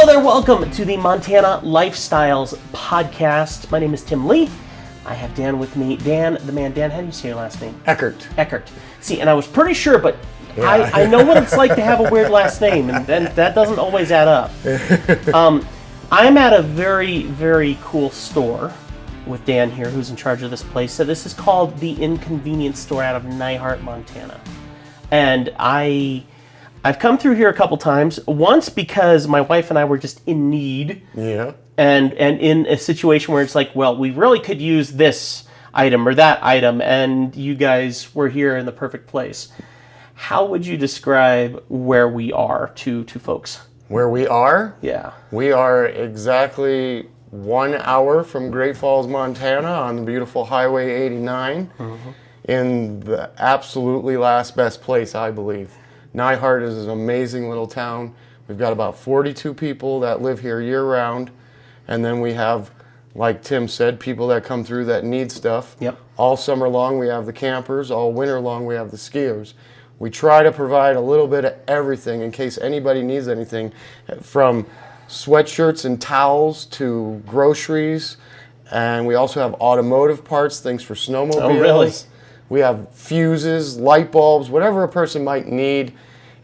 Hello there, welcome to the Montana Lifestyles Podcast. My name is Tim Lee. I have Dan with me. Dan, the man. Dan, how do you say your last name? Eckert. See, and I was pretty sure, but yeah. I know what it's like to have a weird last name, and then that doesn't always add up. I'm at a very, very cool store with Dan here, who's in charge of this place. So this is called the Inconvenience store out of Neihart, Montana. And I've come through here a couple times. Once because my wife and I were just in need. Yeah. And in a situation where it's like, well, we really could use this item or that item, and you guys were here in the perfect place. How would you describe where we are to folks? Where we are? Yeah. We are exactly 1 hour from Great Falls, Montana on the beautiful Highway 89 in the absolutely last best place, I believe. Neihart is an amazing little town. We've got about 42 people that live here year-round, and then we have, like Tim said, people that come through that need stuff. Yep. All summer long we have the campers, all winter long we have the skiers. We try to provide a little bit of everything in case anybody needs anything, from sweatshirts and towels to groceries, and we also have automotive parts, things for snowmobiles. Oh, really? We have fuses, light bulbs, whatever a person might need.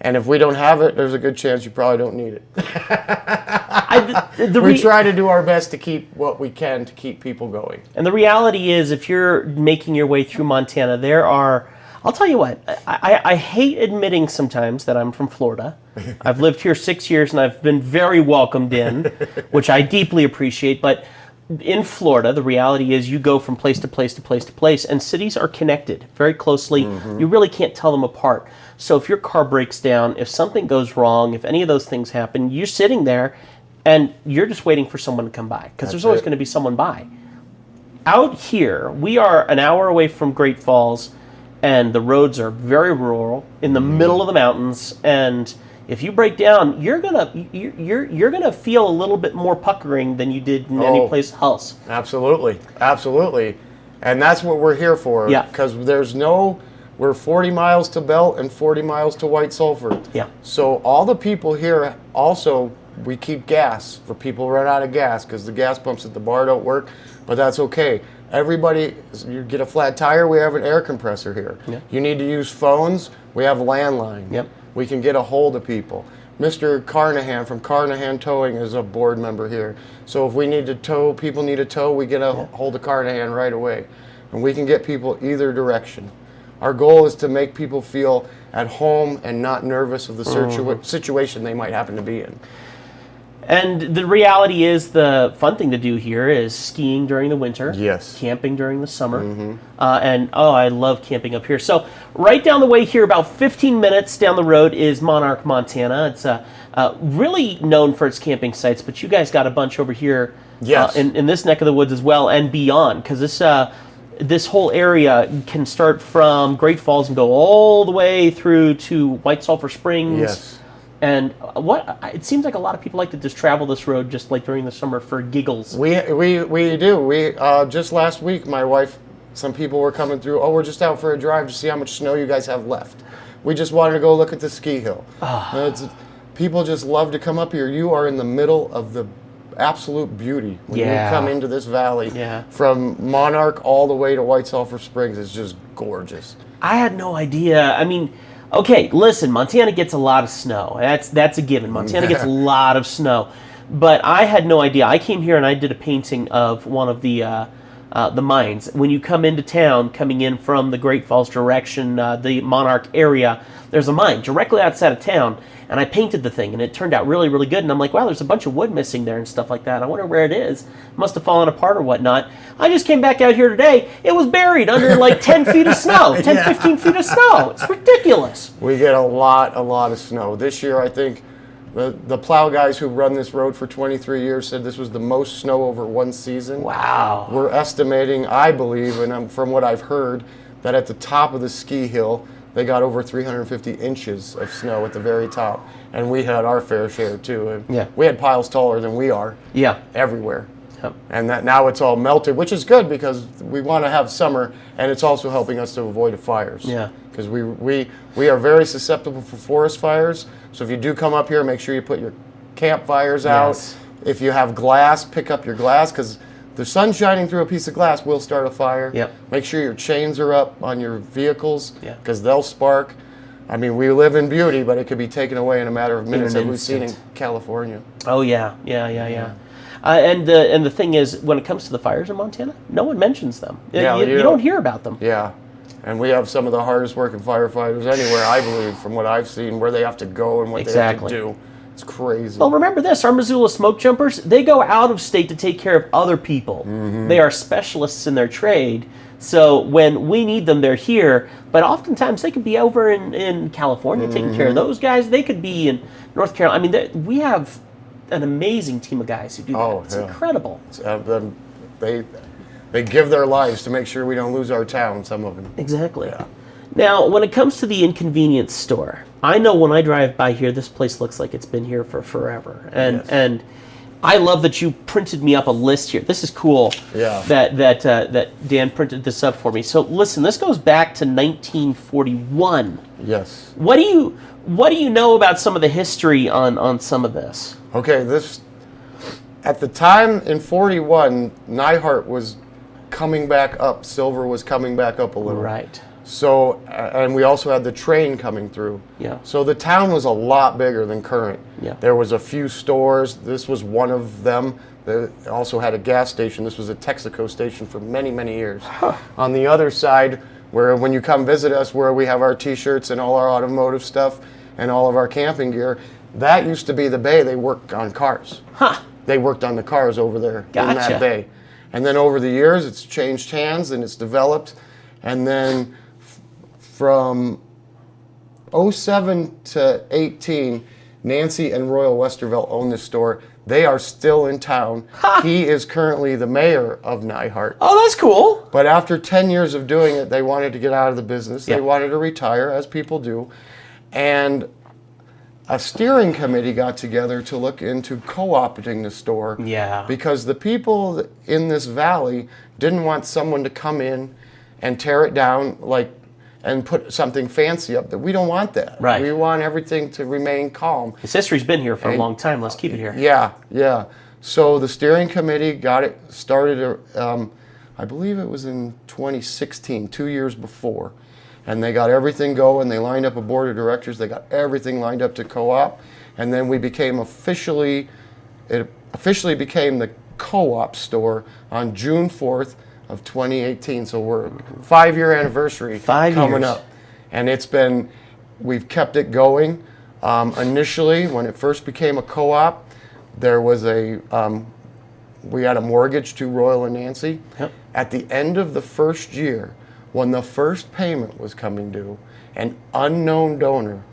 And if we don't have it, there's a good chance you probably don't need it. We try to do our best to keep what we can to keep people going. And the reality is, if you're making your way through Montana, there are, I'll tell you what, I hate admitting sometimes that I'm from Florida. I've lived here 6 years and I've been very welcomed in, which I deeply appreciate. But in Florida, the reality is you go from place to place to place to place, and cities are connected very closely. You really can't tell them apart. So if your car breaks down, if something goes wrong, if any of those things happen, you're sitting there and you're just waiting for someone to come by, because there's always going to be someone by. Out here, we are an hour away from Great Falls, and the roads are very rural, in the middle of the mountains, and if you break down, you're gonna feel a little bit more puckering than you did in any place else. Absolutely, and that's what we're here for. Yeah. Because we're 40 miles to Belt and 40 miles to White Sulphur. Yeah. So all the people here also, we keep gas for people who run out of gas, because the gas pumps at the bar don't work, but that's okay. Everybody, you get a flat tire, we have an air compressor here. Yeah. You need to use phones, we have landline. Yep. We can get a hold of people. Mr. Carnahan from Carnahan Towing is a board member here. So if we need to tow, people need a tow, we get a hold of Carnahan right away. And we can get people either direction. Our goal is to make people feel at home and not nervous of the situation they might happen to be in. And the reality is, the fun thing to do here is skiing during the winter. Yes. Camping during the summer. I love camping up here. So right down the way here, about 15 minutes down the road, is Monarch, Montana. It's really known for its camping sites, but you guys got a bunch over here. Yes. In this neck of the woods as well, and beyond, because this whole area can start from Great Falls and go all the way through to White Sulphur Springs. Yes. And it seems like a lot of people like to just travel this road just like during the summer for giggles. We do. We just last week, my wife, some people were coming through. Oh, we're just out for a drive to see how much snow you guys have left. We just wanted to go look at the ski hill. People just love to come up here. You are in the middle of the absolute beauty when you come into this valley. Yeah. From Monarch all the way to White Sulphur Springs. It's just gorgeous. I had no idea. I mean, okay, listen, Montana gets a lot of snow. That's a given. Montana gets a lot of snow. But I had no idea. I came here and I did a painting of one of the mines. When you come into town, coming in from the Great Falls direction, the Monarch area, there's a mine directly outside of town. And I painted the thing, and it turned out really, really good. And I'm like, wow, there's a bunch of wood missing there and stuff like that. I wonder where it is. It must have fallen apart or whatnot. I just came back out here today. It was buried under like 10 feet of snow, 15 feet of snow. It's ridiculous. We get a lot of snow. This year, I think, the plow guys who run this road for 23 years said this was the most snow over one season. Wow. We're estimating, I believe, and from what I've heard, that at the top of the ski hill, they got over 350 inches of snow at the very top. And we had our fair share, too. And we had piles taller than we are everywhere. Yep. And that now it's all melted, which is good because we want to have summer, and it's also helping us to avoid fires. Yeah. Because we are very susceptible for forest fires. So if you do come up here, make sure you put your campfires Yes. out. If you have glass, pick up your glass, because the sun shining through a piece of glass will start a fire. Yep. Make sure your chains are up on your vehicles, Yeah. because they'll spark. I mean, we live in beauty, but it could be taken away in a matter of minutes, as we've seen in California. Oh yeah. And the thing is, when it comes to the fires in Montana, no one mentions them. Yeah, you don't hear about them. Yeah. And we have some of the hardest working firefighters anywhere, I believe, from what I've seen, where they have to go and what they have to do. It's crazy. Well, remember this, our Missoula smoke jumpers, they go out of state to take care of other people. They are specialists in their trade. So when we need them, they're here. But oftentimes they could be over in California taking care of those guys. They could be in North Carolina. I mean, we have an amazing team of guys who do that. It's incredible. They give their lives to make sure we don't lose our town, some of them. Exactly. Yeah. Now, when it comes to the Inconvenience store, I know when I drive by here, this place looks like it's been here for forever. And I love that you printed me up a list here. This is cool. Yeah. That Dan printed this up for me. So listen, this goes back to 1941. Yes. What do you know about some of the history on some of this? Okay, at the time in 41, Neihart was coming back up. Silver was coming back up a little. Right. So, and we also had the train coming through. Yeah. So the town was a lot bigger than current. Yeah. There was a few stores. This was one of them. They also had a gas station. This was a Texaco station for many, many years. Huh. On the other side, where when you come visit us, where we have our T-shirts and all our automotive stuff and all of our camping gear, that used to be the bay. They worked on cars. Huh. They worked on the cars over there in that bay. And then over the years, it's changed hands and it's developed. And then from 07 to 18, Nancy and Royal Westervelt own this store. They are still in town. Ha! He is currently the mayor of Neihart. Oh, that's cool. But after 10 years of doing it, they wanted to get out of the business. They wanted to retire, as people do. And a steering committee got together to look into co-opting the store. Yeah. Because the people in this valley didn't want someone to come in and tear it down and put something fancy up. That we don't want that. Right. We want everything to remain calm. This history's been here for a long time. Let's keep it here. Yeah. So the steering committee got it started, I believe it was in 2016, 2 years before. And they got everything going. They lined up a board of directors. They got everything lined up to co-op. And then it officially became the co-op store on June 4th of 2018. So we're 5-year anniversary coming up. And we've kept it going. Initially, when it first became a co-op, there was we had a mortgage to Royal and Nancy. Yep. At the end of the first year, when the first payment was coming due, an unknown donor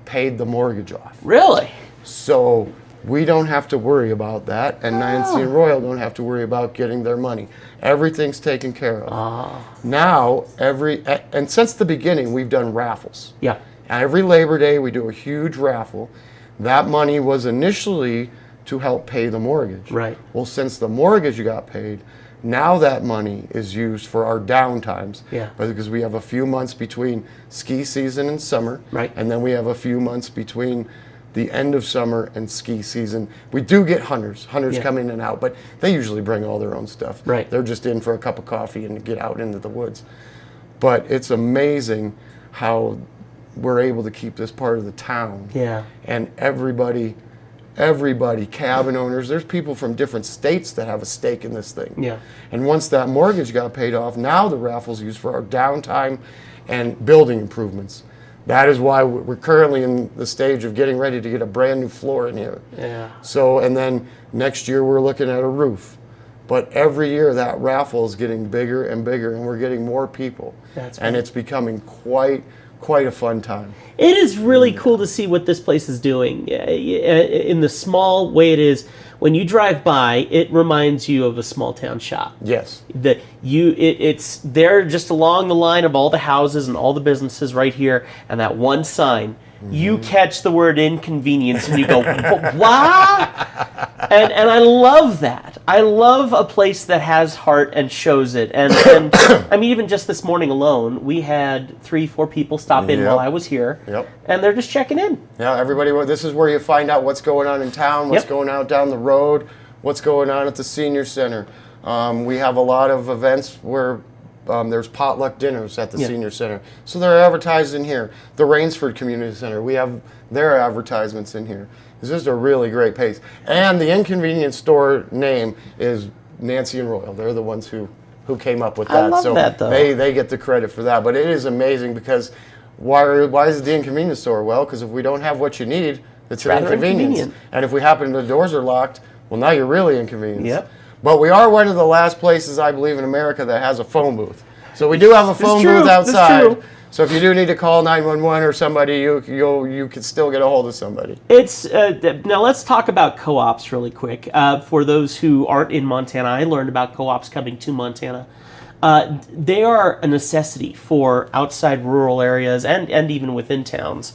paid the mortgage off. Really? So we don't have to worry about that, and Nancy and Royal don't have to worry about getting their money. Everything's taken care of. Now, and since the beginning, we've done raffles. Yeah. Every Labor Day, we do a huge raffle. That money was initially to help pay the mortgage. Right. Well, since the mortgage got paid, now that money is used for our downtimes. Yeah. Because we have a few months between ski season and summer. Right. And then we have a few months between the end of summer and ski season. We do get hunters come in and out, but they usually bring all their own stuff. Right. They're just in for a cup of coffee and get out into the woods. But it's amazing how we're able to keep this part of the town. Yeah. And everybody, cabin owners, there's people from different states that have a stake in this thing. Yeah. And once that mortgage got paid off, now the raffle's used for our downtime and building improvements. That is why we're currently in the stage of getting ready to get a brand new floor in here. Yeah. So, and then next year we're looking at a roof. But every year that raffle is getting bigger and bigger, and we're getting more people. And it's becoming quite a fun time. It is really cool to see what this place is doing. In the small way it is, when you drive by, it reminds you of a small town shop. Yes. It's there just along the line of all the houses and all the businesses right here, and that one sign. You catch the word inconvenience and you go, what? And I love that. I love a place that has heart and shows it. And I mean, even just this morning alone, we had 3-4 people stop in while I was here. Yep. And they're just checking in. Yeah, everybody, this is where you find out what's going on in town, what's going on down the road, what's going on at the senior center. We have a lot of events where there's potluck dinners at the senior center. So they're advertised in here. The Rainsford Community Center, we have their advertisements in here. It's just a really great place. And the Inconvenience store name is Nancy and Royal. They're the ones who came up with that. I love that, though. They get the credit for that. But it is amazing because why is it the Inconvenience store? Well, because if we don't have what you need, it's an inconvenience. And if we happen the doors are locked, well, now you're really inconvenienced. Yep. But we are one of the last places, I believe, in America that has a phone booth. So we do have a phone booth outside. So if you do need to call 911 or somebody, you can still get a hold of somebody. It's now let's talk about co-ops really quick. For those who aren't in Montana, I learned about co-ops coming to Montana. They are a necessity for outside rural areas and even within towns.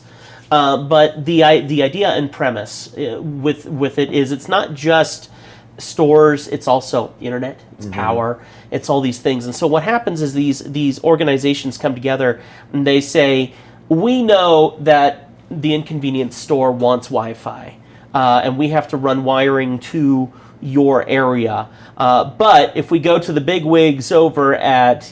But the idea and premise with it is it's not just stores, it's also internet, it's power, it's all these things. And so what happens is these organizations come together and they say, we know that the Inconvenience store wants Wi-Fi, and we have to run wiring to your area. But if we go to the big wigs over at,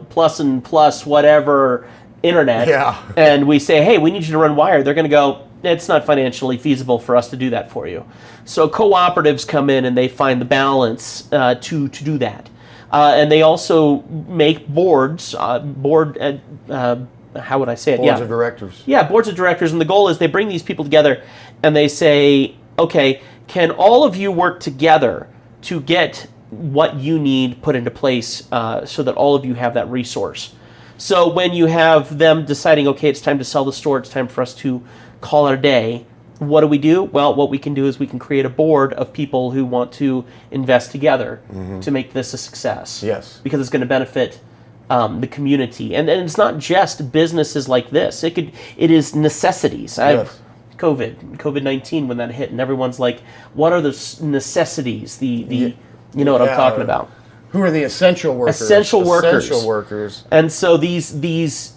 Plus and Plus whatever internet, and we say, hey, we need you to run wire, they're going to go, it's not financially feasible for us to do that for you. So cooperatives come in and they find the balance to do that. And they also make boards, how would I say it? Boards of directors. Yeah, boards of directors. And the goal is they bring these people together and they say, okay, can all of you work together to get what you need put into place so that all of you have that resource? So when you have them deciding, okay, it's time to sell the store, it's time for us to call it a day, what do? Well, what we can do is we can create a board of people who want to invest together to make this a success. Yes. Because it's going to benefit the community. And it's not just businesses like this. It is necessities. Yes. COVID-19, when that hit, and everyone's like, what are the necessities? You know what I'm talking about. Who are the essential workers? Essential workers. And so these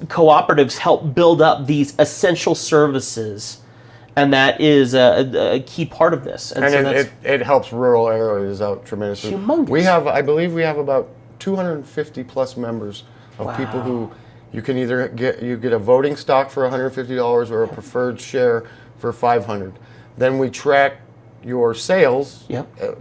cooperatives help build up these essential services, and that is a key part of this. And so it helps rural areas out tremendously. Humongous. I believe we have about 250 plus members of people who you can either get a voting stock for $150 or a preferred share for $500. Then we track your sales,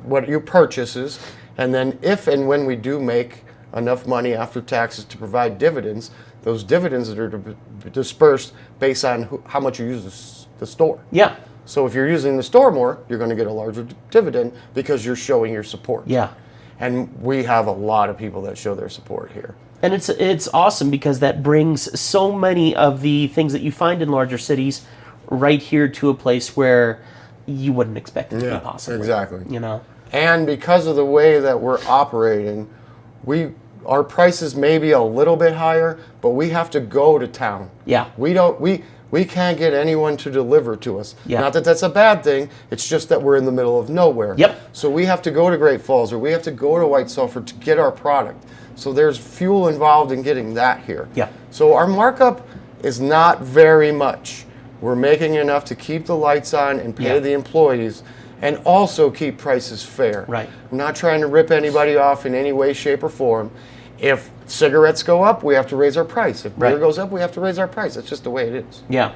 what your purchases. And then if and when we do make enough money after taxes to provide dividends, those dividends are dispersed based on how much you use the store. Yeah. So if you're using the store more, you're going to get a larger dividend because you're showing your support. Yeah. And we have a lot of people that show their support here. And it's awesome because that brings so many of the things that you find in larger cities right here to a place where you wouldn't expect it to be possible. Exactly. And because of the way that we're operating, our prices may be a little bit higher, but we have to go to town. Yeah. We can't get anyone to deliver to us. Yeah. Not that that's a bad thing. It's just that we're in the middle of nowhere. Yep. So we have to go to Great Falls or we have to go to White Sulphur to get our product. So there's fuel involved in getting that here. Yeah. So our markup is not very much. We're making enough to keep the lights on and pay the employees and also keep prices fair. Right. I'm not trying to rip anybody off in any way, shape, or form. If cigarettes go up, we have to raise our price. If beer goes up, we have to raise our price. That's just the way it is. Yeah.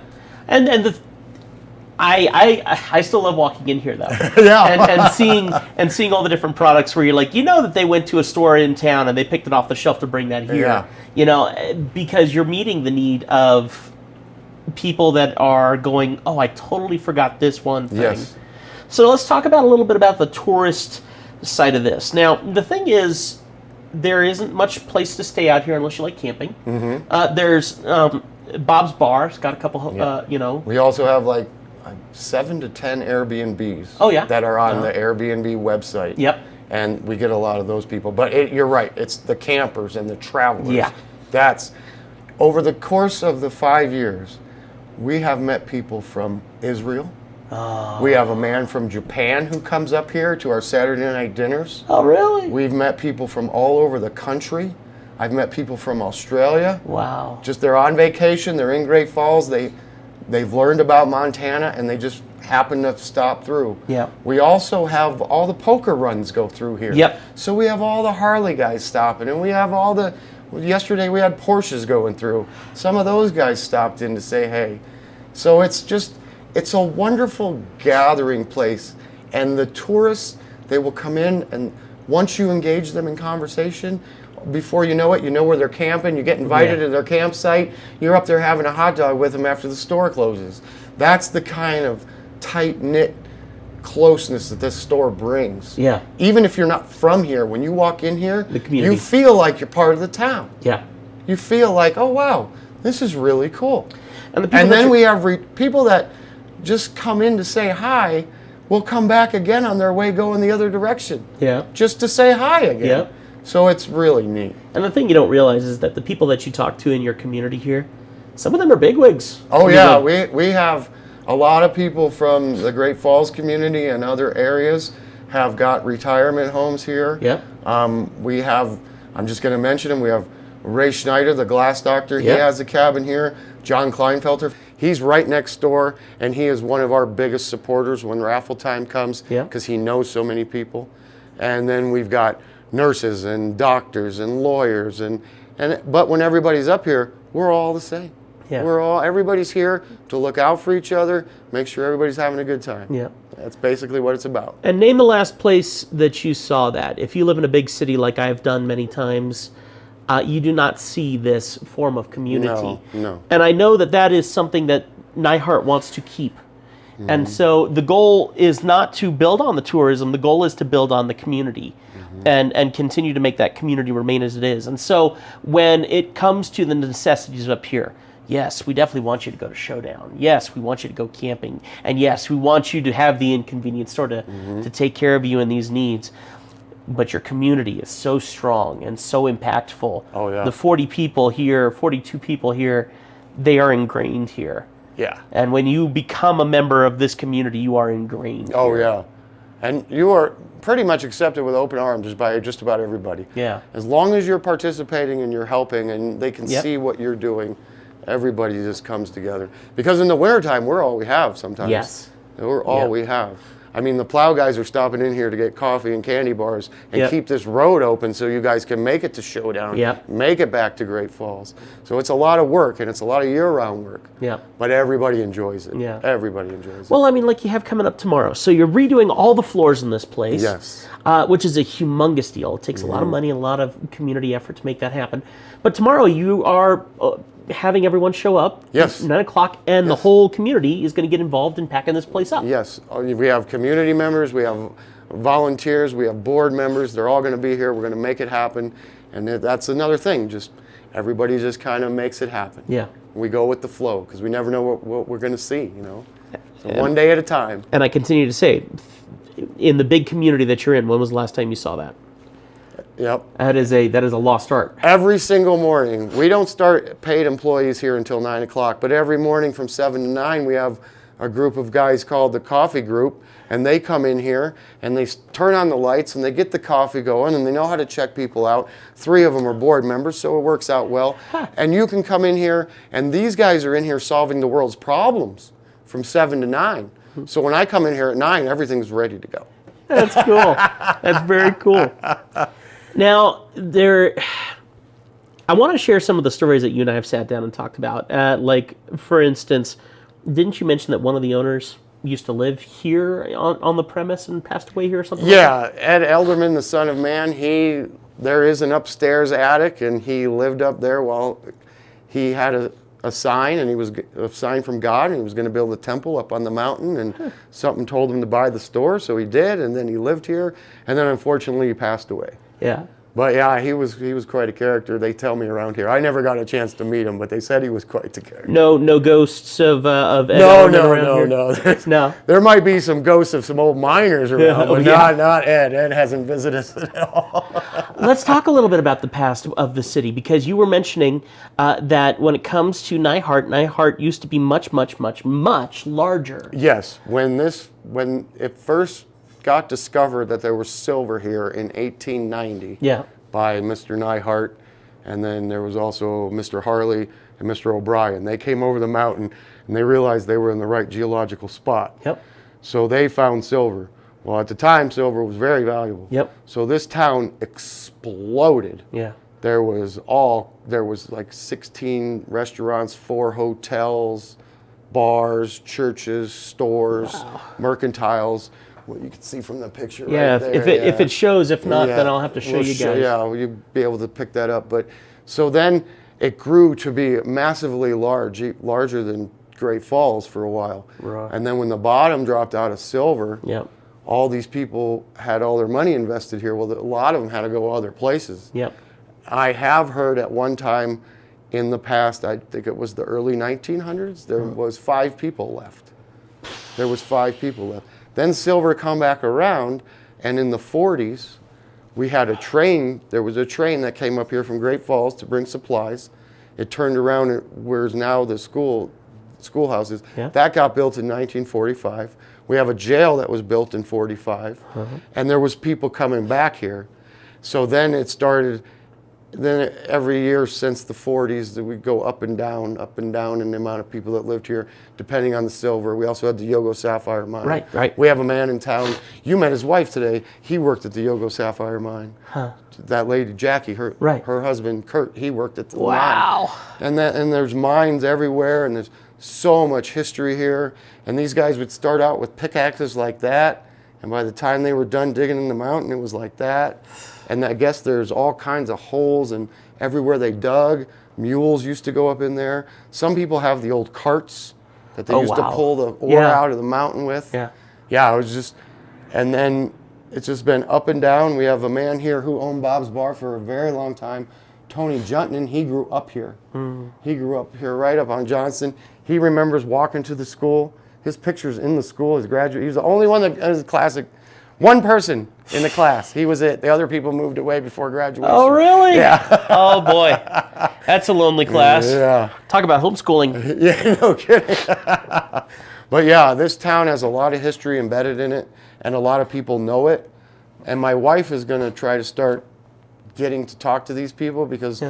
I still love walking in here though. and seeing all the different products where you're like, that they went to a store in town and they picked it off the shelf to bring that here. Yeah. Because you're meeting the need of people that are going, oh, I totally forgot this one thing. Yes. So let's talk about a little bit about the tourist side of this. Now, the thing is, there isn't much place to stay out here unless you like camping. Mm-hmm. There's Bob's Bar. It's got a couple, We also have like 7 to 10 Airbnbs. Oh, yeah? That are on the Airbnb website. Yep. And we get a lot of those people. But you're right. It's the campers and the travelers. Yeah. That's, over the course of the 5 years, we have met people from Israel, We have a man from Japan who comes up here to our Saturday night dinners. Oh, really? We've met people from all over the country. I've met people from Australia. Wow. Just they're on vacation, they're in Great Falls, they've learned about Montana, and they just happen to stop through. Yeah. We also have all the poker runs go through here. Yep. So we have all the Harley guys stopping, and we have all the, yesterday we had Porsches going through. Some of those guys stopped in to say hey. So it's a wonderful gathering place, and the tourists, they will come in, and once you engage them in conversation, before you know it, you know where they're camping, you get invited to their campsite, you're up there having a hot dog with them after the store closes. That's the kind of tight-knit closeness that this store brings. Yeah. Even if you're not from here, when you walk in here, The community. you feel like you're part of the town. Yeah. You feel like, oh wow, this is really cool. And the people And that then you- we have people that just come in to say hi, will come back again on their way going the other direction. Yeah. Just to say hi again. Yeah. So it's really neat. And the thing you don't realize is that the people that you talk to in your community here, some of them are bigwigs. Oh I mean, yeah, like- we have a lot of people from the Great Falls community and other areas have got retirement homes here. Yep. We have, I'm just going to mention them, we have Ray Schneider, the glass doctor. Yep. He has a cabin here. John Kleinfelter, he's right next door, and he is one of our biggest supporters when raffle time comes Yep. because he knows so many people. And then we've got nurses and doctors and lawyers, but when everybody's up here, we're all the same. Yeah. Everybody's here to look out for each other, make sure everybody's having a good time. Yeah. That's basically what it's about. And name the last place that you saw that. If you live in a big city like I've done many times, you do not see this form of community. No. And I know that that is something that Neihart wants to keep. And so the goal is not to build on the tourism, the goal is to build on the community and continue to make that community remain as it is. And so when it comes to the necessities up here, yes, we definitely want you to go to Showdown. Yes, we want you to go camping. And yes, we want you to have the Inconvenience store to take care of you in these needs. But your community is so strong and so impactful. Oh, yeah. The 40 people here, 42 people here, they are ingrained here. Yeah. And when you become a member of this community, you are ingrained. Oh, yeah. And you are pretty much accepted with open arms by just about everybody. Yeah. As long as you're participating and you're helping and they can Yep. see what you're doing, everybody just comes together. Because in the wintertime, we're all we have sometimes. Yes. We're all Yep. we have. I mean, the plow guys are stopping in here to get coffee and candy bars and Yep. keep this road open so you guys can make it to Showdown, Yep. make it back to Great Falls. So it's a lot of work, and it's a lot of year-round work. Yeah. But everybody enjoys it. Yeah. Everybody enjoys it. Well, I mean, like you have coming up tomorrow. So you're redoing all the floors in this place. Yes. Which is a humongous deal. It takes a lot of money and a lot of community effort to make that happen. But tomorrow you are having everyone show up. Yes. 9 o'clock, and the whole community is going to get involved in packing this place up. Yes, we have community members, we have volunteers, we have board members. They're all going to be here. We're going to make it happen. And that's another thing. Just everybody just kind of makes it happen. Yeah. We go with the flow because we never know what we're going to see, you know. So one day at a time. And I continue to say, in the big community that you're in, when was the last time you saw that? Yep. That is a lost art. Every single morning. We don't start paid employees here until 9 o'clock, but every morning from 7 to 9 we have a group of guys called the coffee group, and they come in here and they turn on the lights and they get the coffee going and they know how to check people out. 3 of them are board members, so it works out well. And you can come in here, and these guys are in here solving the world's problems from 7 to 9. So when I come in here at 9, everything's ready to go. That's cool. That's very cool. Now, I want to share some of the stories that you and I have sat down and talked about. Like, for instance, didn't you mention that one of the owners used to live here on the premise and passed away here or something? Yeah, Ed Elderman, the son of man, there is an upstairs attic, and he lived up there while he had a sign, and he was a sign from God, and he was going to build a temple up on the mountain, and something told him to buy the store, so he did, and then he lived here, and then unfortunately he passed away. Yeah. But yeah, he was quite a character. They tell me around here. I never got a chance to meet him, but they said he was quite the character. No ghosts of Ed No, Ellerman around here? no. No. There might be some ghosts of some old miners around, but yeah. not Ed. Ed hasn't visited us at all. Let's talk a little bit about the past of the city, because you were mentioning that when it comes to Neihart used to be much larger. Yes, when it first got discovered that there was silver here in 1890 Yeah. by Mr. Neihart, and then there was also Mr. Harley and Mr. O'Brien. They came over the mountain and they realized they were in the right geological spot. Yep. So they found silver. Well, at the time, silver was very valuable. Yep. So this town exploded. Yeah. There was like 16 restaurants, 4 hotels, bars, churches, stores, mercantiles. What you can see from the picture Yeah, right there. if it shows, if not, then I'll have to show We'll you guys. Yeah, you'll be able to pick that up. But so then it grew to be massively larger than Great Falls for a while. Right. And then when the bottom dropped out of silver, Yep. all these people had all their money invested here. Well, a lot of them had to go other places. Yep. I have heard at one time in the past, I think it was the early 1900s, there was 5 people left. There was 5 people left. Then silver come back around, and in the 40s, we had a train. There was a train that came up here from Great Falls to bring supplies. It turned around at where's now the schoolhouses. Yeah. That got built in 1945. We have a jail that was built in 45, and there was people coming back here. So then it started. Then every year since the 40s, we go up and down in the amount of people that lived here, depending on the silver. We also had the Yogo Sapphire Mine. Right. We have a man in town. You met his wife today. He worked at the Yogo Sapphire Mine. Huh. That lady, Jackie, her husband, Kurt, he worked at the mine. Wow. And there's mines everywhere, and there's so much history here. And these guys would start out with pickaxes like that, and by the time they were done digging in the mountain, it was like that. And I guess there's all kinds of holes, and everywhere they dug, mules used to go up in there. Some people have the old carts that they used to pull the ore out of the mountain with. Yeah. Yeah, it was just, and then it's just been up and down. We have a man here who owned Bob's Bar for a very long time, Tony Junton. He grew up here. He grew up here right up on Johnson. He remembers walking to the school. His picture's in the school, his graduate. He was the only one that was classic. One person in the class. He was it. The other people moved away before graduation. Oh, really? Yeah. Oh, boy. That's a lonely class. Yeah. Talk about homeschooling. Yeah, no kidding. But yeah, this town has a lot of history embedded in it, and a lot of people know it. And my wife is going to try to start getting to talk to these people, because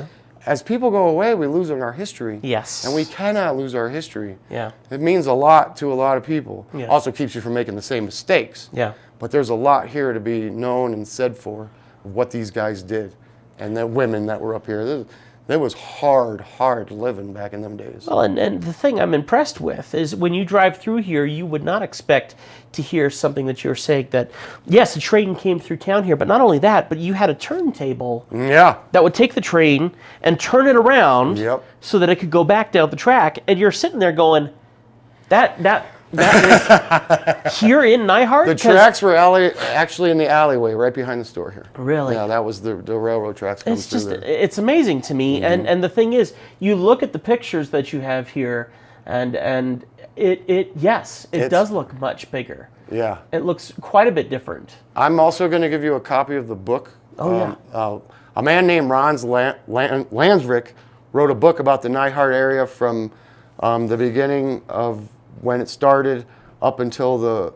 as people go away, we lose our history. Yes. And we cannot lose our history. Yeah. It means a lot to a lot of people. Yeah. Also keeps you from making the same mistakes. Yeah. But there's a lot here to be known and said for what these guys did, and the women that were up here. It was hard living back in them days. Well, and the thing I'm impressed with is when you drive through here, you would not expect to hear something that you're saying that, yes, a train came through town here, but not only that, but you had a turntable that would take the train and turn it around so that it could go back down the track, and you're sitting there going, that is here in Neihart? The tracks were actually in the alleyway right behind the store here. Really? Yeah, that was the railroad tracks coming through there. It's amazing to me. And the thing is, you look at the pictures that you have here, and it does look much bigger. Yeah. It looks quite a bit different. I'm also going to give you a copy of the book. A man named Ron Lansrick wrote a book about the Neihart area from the beginning of when it started up until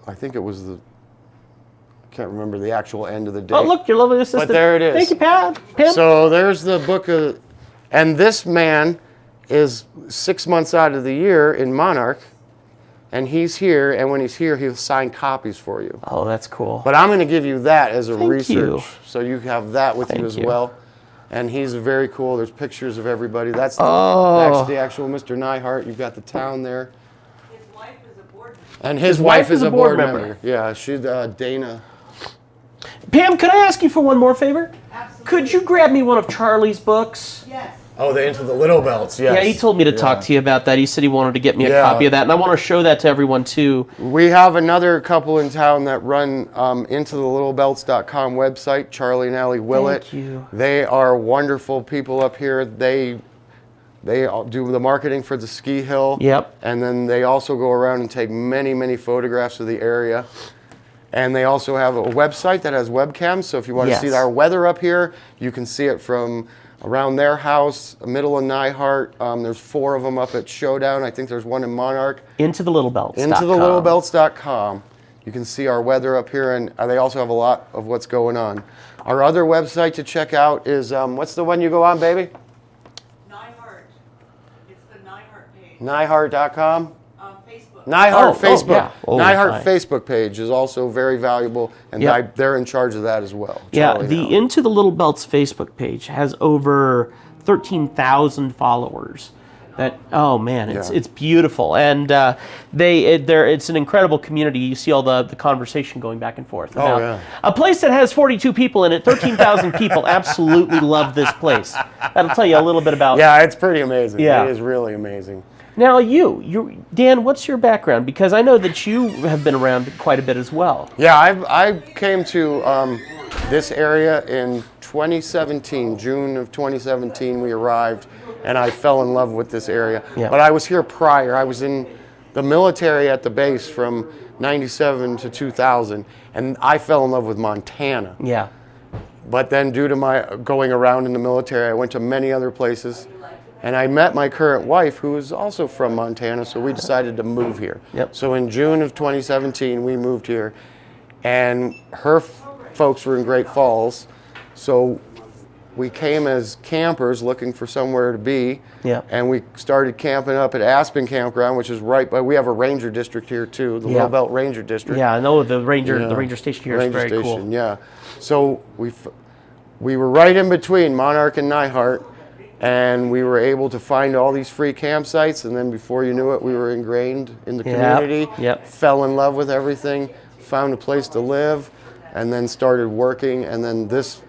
I can't remember the actual end of the day. Oh, look, your lovely assistant. But there it is. Thank you, Pam. So there's the book and this man is 6 months out of the year in Monarch, and he's here, and when he's here, he'll sign copies for you. Oh, that's cool. But I'm going to give you that as a Thank research, you. so you have that with you as well. And he's very cool. There's pictures of everybody. That's the actual Mr. Neihart. You've got the town there. His wife is a board member. And his wife is a board member. Yeah, she's Dana. Pam, could I ask you for one more favor? Absolutely. Could you grab me one of Charlie's books? Yes. Oh, the Into the Little Belts, yes. Yeah, he told me to talk to you about that. He said he wanted to get me a Yeah. copy of that, and I want to show that to everyone too. We have another couple in town that run IntoTheLittleBelts.com website, Charlie and Allie Willett. Thank you. They are wonderful people up here. They all do the marketing for the ski hill. Yep. And then they also go around and take many, many photographs of the area. And they also have a website that has webcams. So if you want to see Yes. our weather up here, you can see it from around their house, middle of Neihart. There's 4 of them up at Showdown. I think there's one in Monarch. IntoTheLittleBelts.com. IntoTheLittleBelts.com. You can see our weather up here, and they also have a lot of what's going on. Our other website to check out is, what's the one you go on, baby? Neihart. It's the Neihart page. Neihart.com. Facebook. Neihart Facebook. yeah. Oh, Neihart hi. Facebook page is also very valuable, and Yep. they're in charge of that as well. Yeah, Charlie the and Allie. Into the Little Belts Facebook page has over 13,000 followers. That man, it's beautiful, and it's an incredible community. You see all the conversation going back and forth. Oh, yeah. A place that has 42 people in it, 13,000 people absolutely love this place. That'll tell you a little bit about. Yeah, it's pretty amazing. Yeah. It is really amazing. Now Dan, what's your background? Because I know that you have been around quite a bit as well. Yeah, I came to this area in 2017, June of 2017 we arrived, and I fell in love with this area. Yeah. But I was here prior. I was in the military at the base from 97 to 2000, and I fell in love with Montana. Yeah. But then due to my going around in the military, I went to many other places, and I met my current wife, who is also from Montana, so we decided to move here. Yep. So in June of 2017, we moved here, and her folks were in Great Falls, so we came as campers looking for somewhere to be, Yep. and we started camping up at Aspen Campground, which is right by, we have a ranger district here too, the Little Belt Ranger District. Yeah, I know the ranger station here is Ranger very station, cool. yeah. So we were right in between Monarch and Neihart, and we were able to find all these free campsites, and then before you knew it, we were ingrained in the community, Yep. fell in love with everything, found a place to live, and then started working, and then this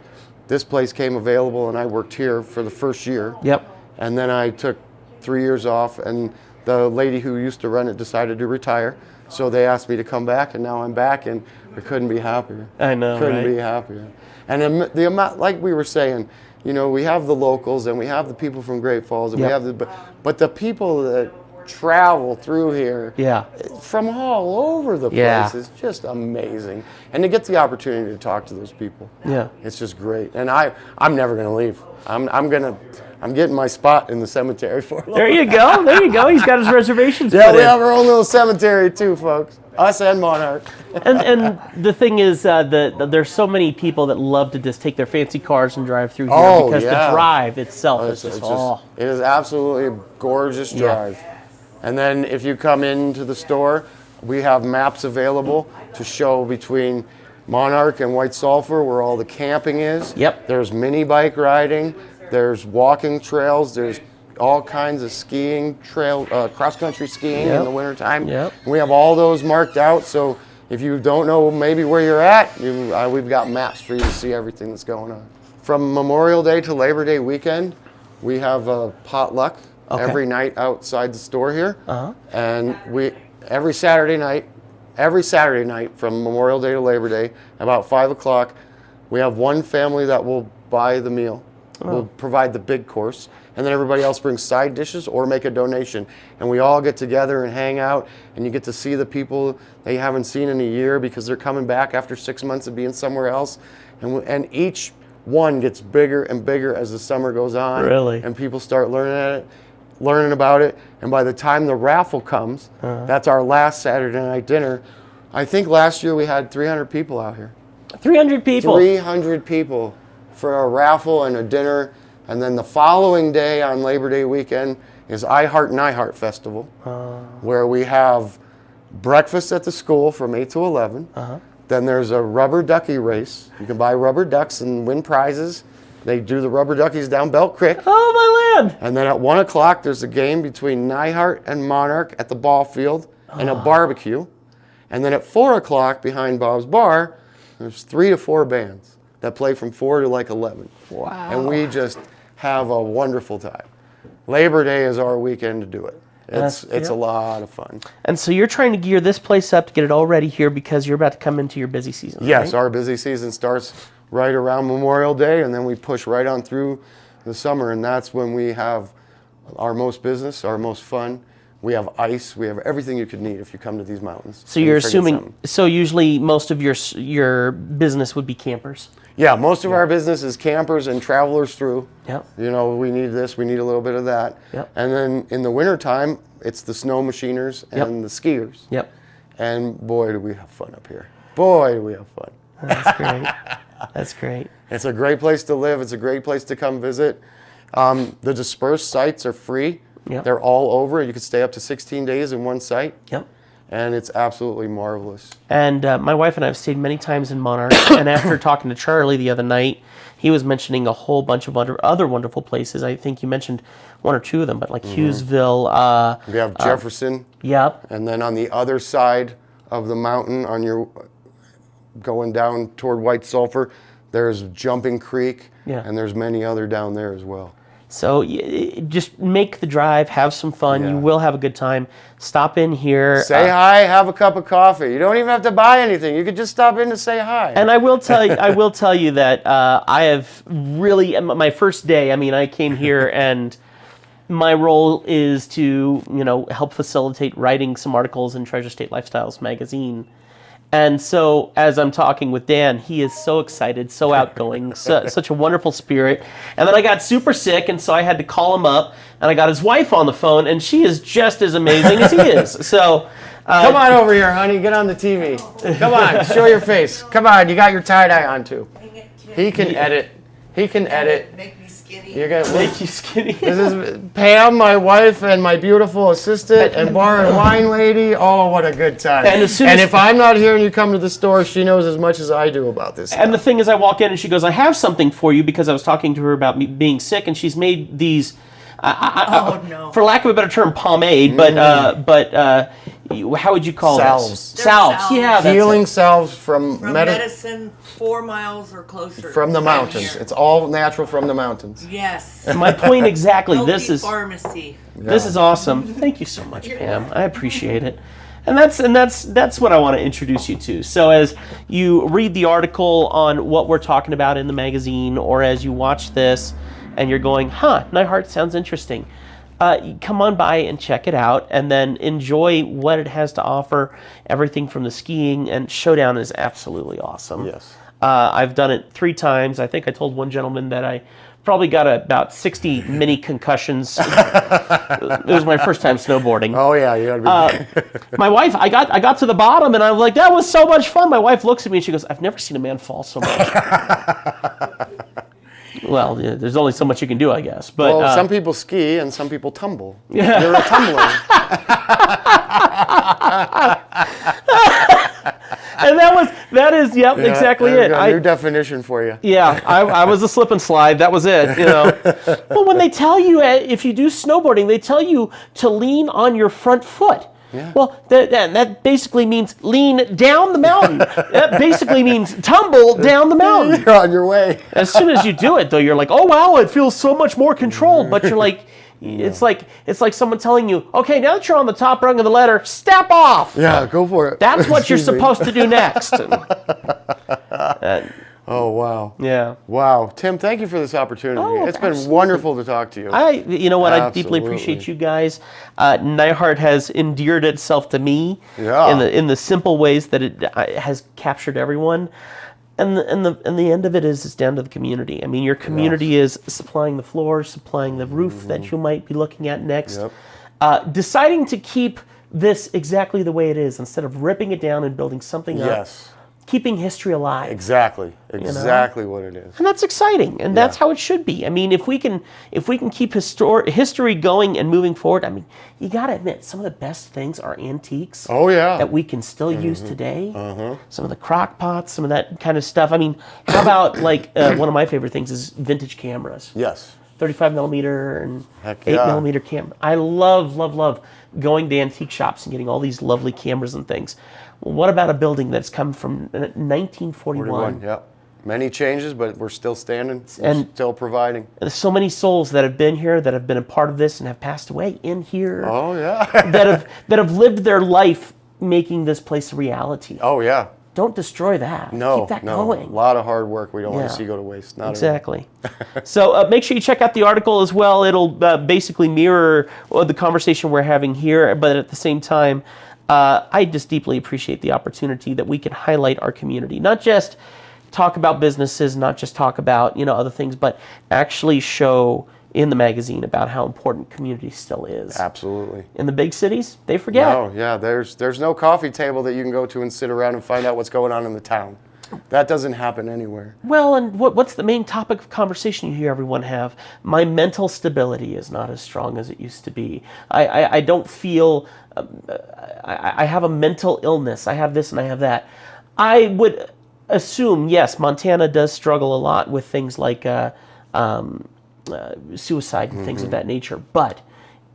place came available, and I worked here for the first year. Yep. And then I took 3 years off, and the lady who used to run it decided to retire. So they asked me to come back, and now I'm back, and I couldn't be happier. I know, Couldn't right? be happier. And the amount, like we were saying, we have the locals, and we have the people from Great Falls, and we Yep. have but the people that travel through here Yeah. from all over the place Yeah. is just amazing. And to get the opportunity to talk to those people, Yeah. it's just great. And I'm never gonna leave. I'm getting my spot in the cemetery for a There you go. There you go. He's got his reservations Yeah, put we in. have our own little cemetery too, folks. Us and Monarch. And the thing is, there's so many people that love to just take their fancy cars and drive through here Oh, because yeah. the drive itself is It's just, it is absolutely a gorgeous drive. And then if you come into the store, we have maps available to show between Monarch and White Sulphur where all the camping is. Yep. There's mini bike riding. There's walking trails. There's all kinds of skiing, cross-country skiing in the wintertime. Yep. We have all those marked out, so if you don't know maybe where you're at, we've got maps for you to see everything that's going on. From Memorial Day to Labor Day weekend, we have a potluck every night outside the store here. And every Saturday night from Memorial Day to Labor Day, about 5 o'clock, we have one family that will buy the meal. We'll provide the big course, and then everybody else brings side dishes or make a donation. And we all get together and hang out, and you get to see the people that you haven't seen in a year because they're coming back after 6 months of being somewhere else. And each one gets bigger and bigger as the summer goes on. Really? And people start learning about it. And by the time the raffle comes, that's our last Saturday night dinner. I think last year we had 300 people out here. 300 people. 300 people for a raffle and a dinner. And then the following day on Labor Day weekend is Neihart Festival, where we have breakfast at the school from 8 to 11. Then there's a rubber ducky race. You can buy rubber ducks and win prizes. They do the rubber duckies down Belt Creek. Oh, my land. And then at 1 o'clock, there's a game between Neihart and Monarch at the ball field and a barbecue. And then at 4 o'clock, behind Bob's Bar, there's 3 to 4 bands that play from 4 to like 11. Wow. And we just have a wonderful time. Labor Day is our weekend to do it. It's Yep. a lot of fun. And so you're trying to gear this place up to get it all ready here because you're about to come into your busy season. Yes, right? our busy season starts right around Memorial Day, and then we push right on through the summer, and that's when we have our most business, our most fun. We have ice. We have everything you could need if you come to these mountains. So and you're you forget assuming. something. So usually most of your business would be campers. Yeah, most of our business is campers and travelers through. Yep. You know, we need this, we need a little bit of that. Yep. And then in the wintertime, it's the snow machiners and the skiers. Yep. And boy, do we have fun up here. Boy, do we have fun. That's great. That's great. It's a great place to live. It's a great place to come visit. The dispersed sites are free. Yep. They're all over. You could stay up to 16 days in one site. Yep. And it's absolutely marvelous. And my wife and I have stayed many times in Monarch. And after talking to Charlie the other night, he was mentioning a whole bunch of other wonderful places. I think you mentioned one or two of them, but like Hughesville. We have Jefferson. Yep. And then on the other side of the mountain, on your going down toward White Sulphur, there's Jumping Creek. Yeah. And there's many other down there as well. So just make the drive, have some fun. Yeah. You will have a good time. Stop in here. Say hi, have a cup of coffee. You don't even have to buy anything. You could just stop in to say hi. And I will tell you, that I have really my first day. I mean, I came here and my role is to help facilitate writing some articles in Treasure State Lifestyles magazine. And so, as I'm talking with Dan, he is so excited, so outgoing, such a wonderful spirit. And then I got super sick, and so I had to call him up, and I got his wife on the phone, and she is just as amazing as he is. So, come on over here, honey. Get on the TV. Come on, show your face. Come on, you got your tie-dye on, too. He can edit. He can edit. Make me skinny. You're gonna make you skinny. This is Pam, my wife, and my beautiful assistant, and bar and wine lady. Oh, what a good time. And as soon as- if I'm not here and you come to the store, she knows as much as I do about this. And the thing is, I walk in and she goes, "I have something for you," because I was talking to her about me being sick, and she's made these. No. For lack of a better term, pomade, but how would you call Salves. this? They're Salves. salves. Yeah, that's Healing it. salves from Medicine 4 miles or closer. from the mountains. Here. It's all natural from the mountains. Yes. My point exactly. Healthy This is pharmacy. this is awesome. Thank you so much, Pam. I appreciate it. And that's what I want to introduce you to. So as you read the article on what we're talking about in the magazine, or as you watch this and you're going, Neihart sounds interesting, come on by and check it out, and then enjoy what it has to offer. Everything from the skiing, and Showdown is absolutely awesome. Yes. I've done it 3 times. I think I told one gentleman that I probably got about 60 mini concussions. It was my first time snowboarding. Oh yeah, you gotta be. My wife, I got to the bottom, and I was like, that was so much fun. My wife looks at me and she goes, "I've never seen a man fall so much." Well, yeah, there's only so much you can do, I guess. But Well, some people ski and some people tumble. You're a tumbler. and that is exactly There's it. a new definition for you. Yeah, I was a slip and slide. That was it. Well, when they tell you, if you do snowboarding, they tell you to lean on your front foot. Yeah. Well, that basically means lean down the mountain. That basically means tumble down the mountain. You're on your way. As soon as you do it, though, you're like, "Oh wow, it feels so much more controlled." But you're like, it's like someone telling you, "Okay, now that you're on the top rung of the ladder, step off." Yeah, go for it. That's what you're Excuse me. supposed to do next. Oh wow. Yeah. Wow, Tim, thank you for this opportunity. Oh, It's been absolutely. wonderful to talk to you. I deeply Absolutely. appreciate you guys. Neihart has endeared itself to me Yeah. in the simple ways that it has captured everyone. And the end of it is it's down to the community. I mean, your community is supplying the floor, supplying the roof that you might be looking at next. Yep. Deciding to keep this exactly the way it is instead of ripping it down and building something up. Yes. Keeping history alive. Exactly. Exactly what it is. And that's exciting, and that's how it should be. I mean, if we can keep history going and moving forward, I mean, you got to admit some of the best things are antiques. Oh yeah. That we can still use today. Some of the crock pots, some of that kind of stuff. I mean, how about one of my favorite things is vintage cameras. Yes. 35 millimeter and Heck 8 yeah. millimeter camera. I love going to antique shops and getting all these lovely cameras and things. What about a building that's come from 1941? 41. Yep. Many changes, but we're still standing And- still providing. There's so many souls that have been here, that have been a part of this and have passed away in here, Oh, yeah. that have lived their life making this place a reality. Oh, yeah. Don't destroy that. No, Keep that no. going. A lot of hard work we don't want Yeah. to see go to waste. Not at all. Exactly. So make sure you check out the article as well. It'll basically mirror the conversation we're having here, but at the same time, I just deeply appreciate the opportunity that we can highlight our community, not just talk about businesses, not just talk about other things, but actually show in the magazine about how important community still is. Absolutely. In the big cities, they forget. No, yeah, there's no coffee table that you can go to and sit around and find out what's going on in the town. That doesn't happen anywhere. Well, and what's the main topic of conversation you hear everyone have? My mental stability is not as strong as it used to be. I don't feel, I have a mental illness. I have this and I have that. I would assume, yes, Montana does struggle a lot with things like suicide and things of that nature. But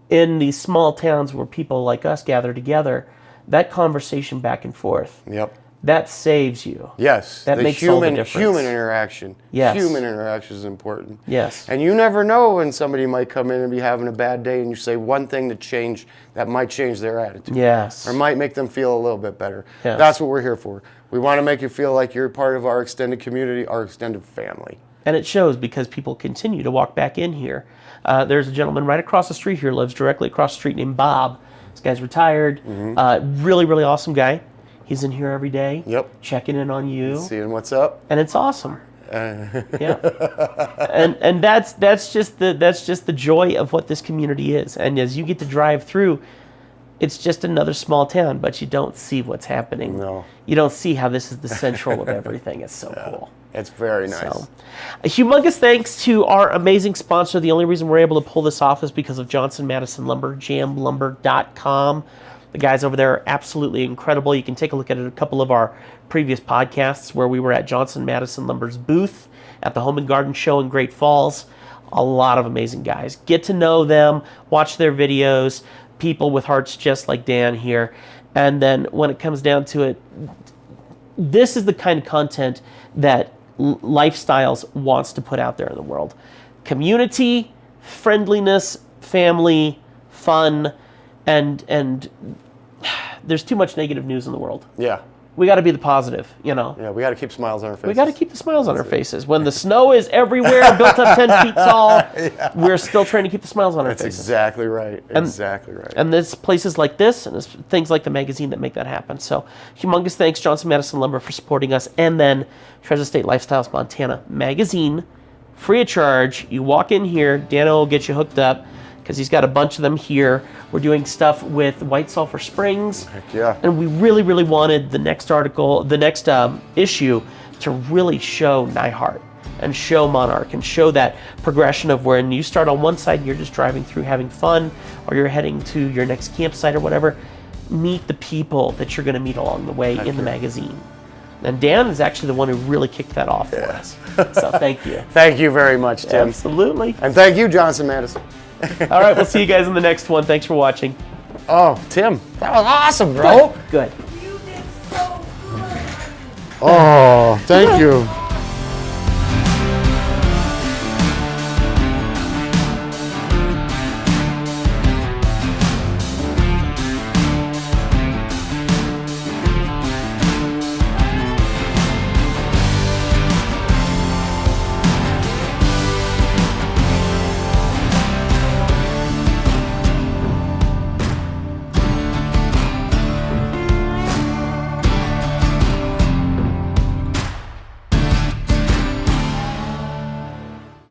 in these small towns where people like us gather together, that conversation back and forth, Yep. that saves you. Yes. That the makes all the human difference. human interaction. Yes. Human interaction is important. Yes. And you never know when somebody might come in and be having a bad day and you say one thing that might change their attitude. Yes. Or might make them feel a little bit better. Yes. That's what we're here for. We want to make you feel like you're part of our extended community, our extended family. And it shows because people continue to walk back in here. There's a gentleman right across the street here, lives directly across the street, named Bob. This guy's retired. Really, really awesome guy. He's in here every day. Yep. Checking in on you. Seeing what's up. And it's awesome. Yeah. And that's just the joy of what this community is. And as you get to drive through, it's just another small town, but you don't see what's happening. No. You don't see how this is the central of everything. It's so cool. It's very nice. So, a humongous thanks to our amazing sponsor. The only reason we're able to pull this off is because of Johnson Madison Lumber, jamlumber.com. The guys over there are absolutely incredible. You can take a look at a couple of our previous podcasts where we were at Johnson Madison Lumber's booth at the Home and Garden Show in Great Falls. A lot of amazing guys. Get to know them, watch their videos, people with hearts just like Dan here. And then when it comes down to it, this is the kind of content that Lifestyles wants to put out there in the world. Community, friendliness, family, fun, and there's too much negative news in the world. Yeah. We got to be the positive, Yeah, we got to keep smiles on our faces. We got to keep the smiles on our faces. When the snow is everywhere, built up 10 feet tall, we're still trying to keep the smiles on our That's faces. exactly right. Exactly right. And there's places like this and there's things like the magazine that make that happen. So humongous thanks, Johnson Madison Lumber, for supporting us. And then Treasure State Lifestyles Montana magazine, free of charge. You walk in here, Dano will get you hooked up because he's got a bunch of them here. We're doing stuff with White Sulphur Springs. Heck yeah. And we really, really wanted the next article, the next issue to really show Neihart and show Monarch and show that progression of when you start on one side and you're just driving through having fun, or you're heading to your next campsite or whatever, meet the people that you're going to meet along the way in the magazine. And Dan is actually the one who really kicked that off for us. So thank you. Thank you very much, Tim. Absolutely. And thank you, Johnson Madison. All right, we'll see you guys in the next one. Thanks for watching. Oh, Tim, that was awesome, bro. Good. You did so good. Oh, thank you.